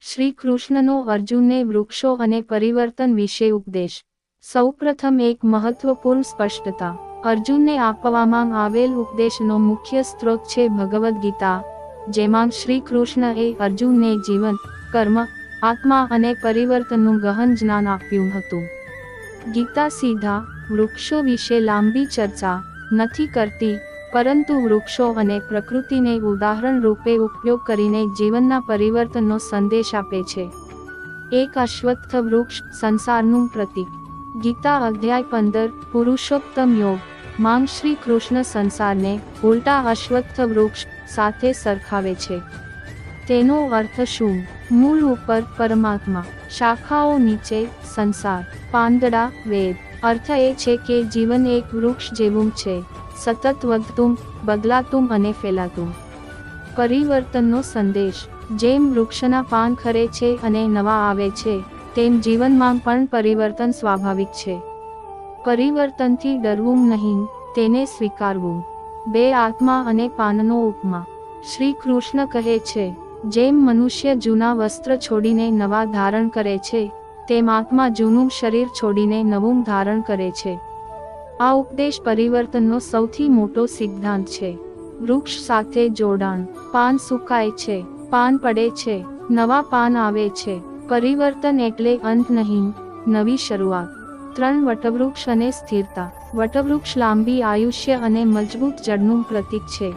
શ્રી કૃષ્ણનો અર્જુનને વૃક્ષો અને પરિવર્તન વિશે ઉપદેશ। સૌપ્રથમ એક મહત્વપૂર્ણ સ્પષ્ટતા। અર્જુનને આપવામાં આવેલ ઉપદેશનો મુખ્ય સ્ત્રોત છે ભગવદ્ ગીતા, જેમાં શ્રી કૃષ્ણએ અર્જુનને જીવન, કર્મ, આત્મા અને પરિવર્તનનું ગહન જ્ઞાન આપ્યું હતું। ગીતા સીધા વૃક્ષો વિશે લાંબી ચર્ચા નથી કરતી, પરંતુ વૃક્ષો અને પ્રકૃતિને ઉદાહરણ રૂપે ઉપયોગ કરીને જીવનના પરિવર્તનનો સંદેશ આપે છે। એક અશ્વત્થ વૃક્ષ સંસારનું પ્રતીક। ગીતા અધ્યાય 15 પુરુષોત્તમ યોગ માં શ્રી કૃષ્ણ સંસારને ઉલટા અશ્વત્થ વૃક્ષ સાથે સરખાવે છે। તેનો અર્થ શું? મૂળ ઉપર પરમાત્મા, શાખાઓ નીચે સંસાર, પાંદડા વેદ। અર્થ એ છે કે જીવન એક વૃક્ષ જેવું છે, સતત વધતું, બદલાતું અને ફેલાતું। પરિવર્તનનો સંદેશ। જેમ વૃક્ષના પાન ખરે છે અને નવા આવે છે, તેમ જીવનમાં પણ પરિવર્તન સ્વાભાવિક છે। પરિવર્તનથી ડરવું નહીં, તેને સ્વીકારવું। બે આત્મા અને પાનનો ઉપમા। શ્રી કૃષ્ણ કહે છે, જેમ મનુષ્ય જૂના વસ્ત્ર છોડીને નવા ધારણ કરે છે, તેમ આત્મા જૂનું શરીર છોડીને નવું ધારણ કરે છે। આ ઉપદેશ પરિવર્તનનો સૌથી મોટો સિદ્ધાંત છે। વૃક્ષ સાથે જોડાણ। પાન સુકાય છે, પાન પડે છે, નવા પાન આવે છે। પરિવર્તન એટલે અંત નહીં, નવી શરૂઆત। 3 વટવૃક્ષ અને સ્થિરતા। વટવૃક્ષ લાંબી આયુષ્ય અને મજબૂત જડનું પ્રતીક છે।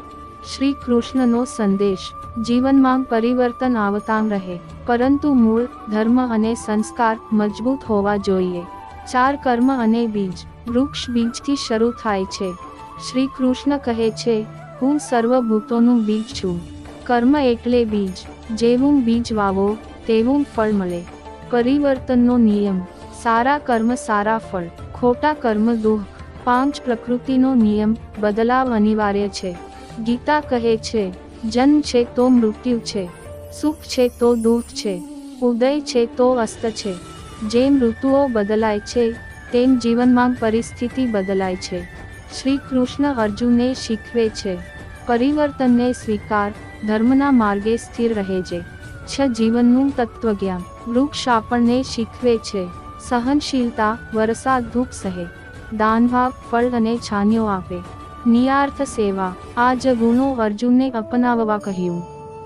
શ્રી કૃષ્ણનો સંદેશ, જીવનમાં પરિવર્તન આવતા રહે, પરંતુ મૂળ, ધર્મ અને સંસ્કાર મજબૂત હોવા જોઈએ। 4 કર્મ અને બીજ। વૃક્ષ બીજથી શરૂ થાય છે। શ્રી કૃષ્ણ કહે છે, હું સર્વભૂતોનું બીજ છું। કર્મ એટલે બીજ, જેવું બીજ વાવો તેવું ફળ મળે। પરિવર્તનનો નિયમ। સારા કર્મ સારા ફળ, ખોટા કર્મ દુઃખ। 5 પ્રકૃતિનો નિયમ, બદલાવ અનિવાર્ય છે। ગીતા કહે છે, જન્મ છે તો મૃત્યુ છે, સુખ છે તો દુઃખ છે, ઉદય છે તો અસ્ત છે। જેમ ઋતુઓ બદલાય છે, તેમ જીવનમાં પરિસ્થિતિ બદલાય છે। શ્રી કૃષ્ણ અર્જુનને શીખવે છે, પરિવર્તનને સ્વીકાર, ધર્મના માર્ગે સ્થિર રહેજે। 6 જીવનનું તત્વજ્ઞાન। વૃક્ષ આપણને શીખવે છે સહનશીલતા, વરસાદ ધૂપ સહે, દાનભાવ, ફળ અને છાનિયો આપે, નિયાર્થ સેવા। આ જ ગુણો અર્જુનને અપનાવવા કહ્યું।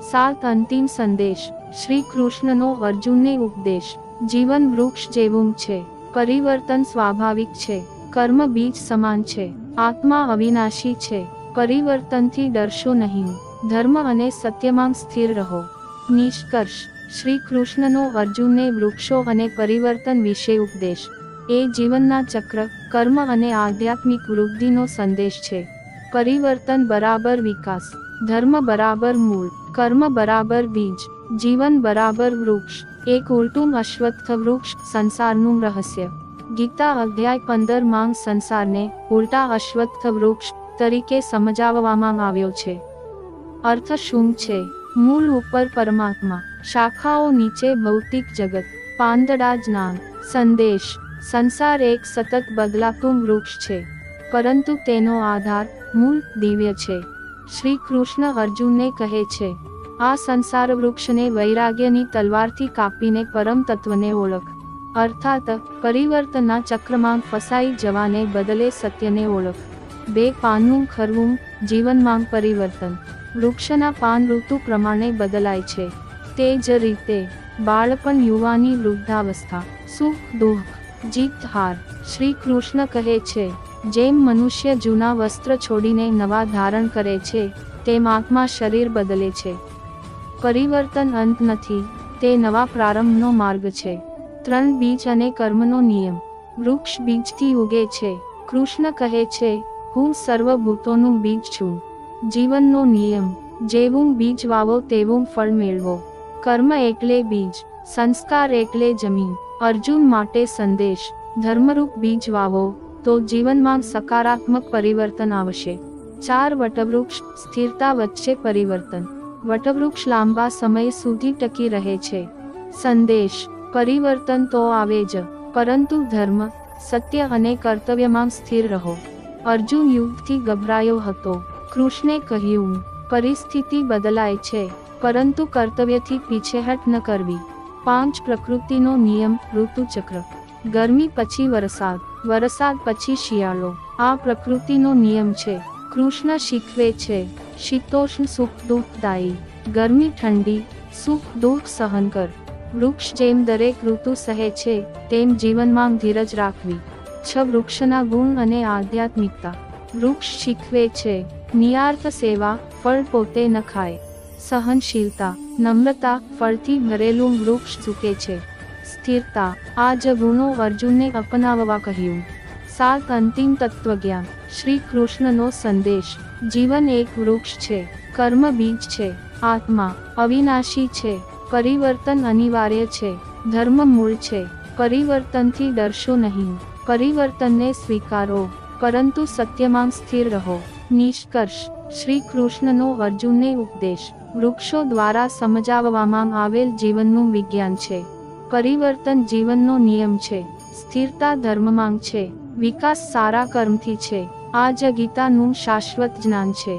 7 અંતિમ સંદેશ। શ્રી કૃષ્ણનો અર્જુનને ઉપદેશ, જીવન વૃક્ષ જેવું છે, પરિવર્તન સ્વાભાવિક છે, કર્મ બીજ સમાન છે, આત્મા અવિનાશી છે, પરિવર્તનથી ડરશો નહીં, ધર્મ અને સત્યમાં સ્થિર રહો। નિષ્કર્ષ। શ્રી કૃષ્ણનો અર્જુનને વૃક્ષો અને પરિવર્તન વિશે ઉપદેશ એ જીવનના ચક્ર, કર્મ અને આધ્યાત્મિક વૃદ્ધિનો સંદેશ છે। પરિવર્તન બરાબર વિકાસ, ધર્મ બરાબર મૂળ, કર્મ બરાબર બીજ, જીવન બરાબર વૃક્ષ, એક ઉલટું અશ્વત્થ વૃક્ષ સંસારનું રહસ્ય। ગીતા અધ્યાય 15 માં સંસારને ઉલટા અશ્વત્થ વૃક્ષ તરીકે સમજાવવામાં આવ્યો છે। અર્થ શું છે? મૂળ ઉપર પરમાત્મા, શાખાઓ નીચે ભૌતિક જગત, પાંદડા જ્ઞાન। સંદેશ, સંસાર એક સતત બદલાતું વૃક્ષ છે, પરંતુ તેનો આધાર, મૂળ, દિવ્ય છે। શ્રી કૃષ્ણ અર્જુનને કહે છે, આ સંસાર વૃક્ષને વૈરાગ્યની તલવારથી કાપીને પરમ તત્વને ઓળખ, અર્થાત પરિવર્તનના ચક્રમાં ફસાઈ જવાને બદલે સત્યને ઓળખ। 2 પાનનું ખરવું, જીવનમાં પરિવર્તન। વૃક્ષના પાન ઋતુ પ્રમાણે બદલાય છે, તે જ રીતે બાળપણ, યુવાની, વૃદ્ધાવસ્થા, સુખ દુઃખ, જીત હાર। શ્રી કૃષ્ણ કહે છે, જેમ મનુષ્ય જૂના વસ્ત્ર છોડીને નવા ધારણ કરે છે, તેમ આત્મા શરીર બદલે છે। પરિવર્તન અંત નથી, તે નવા પ્રારંભનો માર્ગ છે। 3 બીજ અને કર્મનો નિયમ। વૃક્ષ બીજથી ઉગે છે। કૃષ્ણ કહે છે, હું સર્વભૂતોનું બીજ છું। જીવનનો નિયમ, જેવું બીજ વાવો તેવું ફળ મેળવો। કર્મ એટલે બીજ, સંસ્કાર એટલે જમીન। અર્જુન માટે સંદેશ, ધર્મરૂપ બીજ વાવો, તો જીવનમાં સકારાત્મક પરિવર્તન આવશે। 4 વટવૃક્ષ, સ્થિરતા વચ્ચે પરિવર્તન। વટવૃક્ષ લાંબા સમય સુધી ટકી રહે છે। સંદેશ, પરિવર્તન તો આવે જ, પરંતુ ધર્મ, સત્ય અને કર્તવ્યમાં સ્થિર રહો। અર્જુન યુદ્ધથી ગભરાયો હતો। કૃષ્ણે કહ્યું, પરિસ્થિતિ બદલાય છે, પરંતુ કર્તવ્યથી પીછેહટ ન કરવી. 5 પ્રકૃતિનો નિયમ. ઋતુચક્ર. ગરમી પછી વરસાદ, વરસાદ પછી શિયાળો. આ પ્રકૃતિનો નિયમ છે. કૃષ્ણ શીખવે છે, શીતોષ્ણ સુખ દુઃખદાયી. ગરમી ઠંડી, સુખ દુઃખ સહન કર. વૃક્ષ જેમ દરેક ઋતુ સહે છે, તેમ જીવનમાં ધીરજ રાખવી. 6 વૃક્ષના ગુણ અને આધ્યાત્મિકતા. વૃક્ષ શીખવે છે નિયાર્થ સેવા, ફળ પોતે ન ખાય. સહનશીલતા, નમ્રતા, ફળથી ભરેલું વૃક્ષ ઝૂકે છે. સ્થિરતા, આ જ ગુણો અર્જુનને અપનાવવા કહ્યું. 7 અંતિમ તત્વજ્ઞાન. શ્રી કૃષ્ણનો સંદેશ. જીવન એક વૃક્ષ છે. કર્મ બીજ છે. આત્મા અવિનાશી છે. પરિવર્તન અનિવાર્ય છે. ધર્મ મૂળ છે. પરિવર્તનથી ડરશો નહીં. પરિવર્તનને સ્વીકારો, પરંતુ સત્યમાં સ્થિર રહો. નિષ્કર્ષ. શ્રી કૃષ્ણનો અર્જુનને ઉપદેશ વૃક્ષો દ્વારા સમજાવવામાં આવેલ જીવનનું વિજ્ઞાન છે. પરિવર્તન જીવનનો નિયમ છે. સ્થિરતા ધર્મમાં છે. વિકાસ સારા કર્મથી છે. આ જ ગીતાનું શાશ્વત જ્ઞાન છે.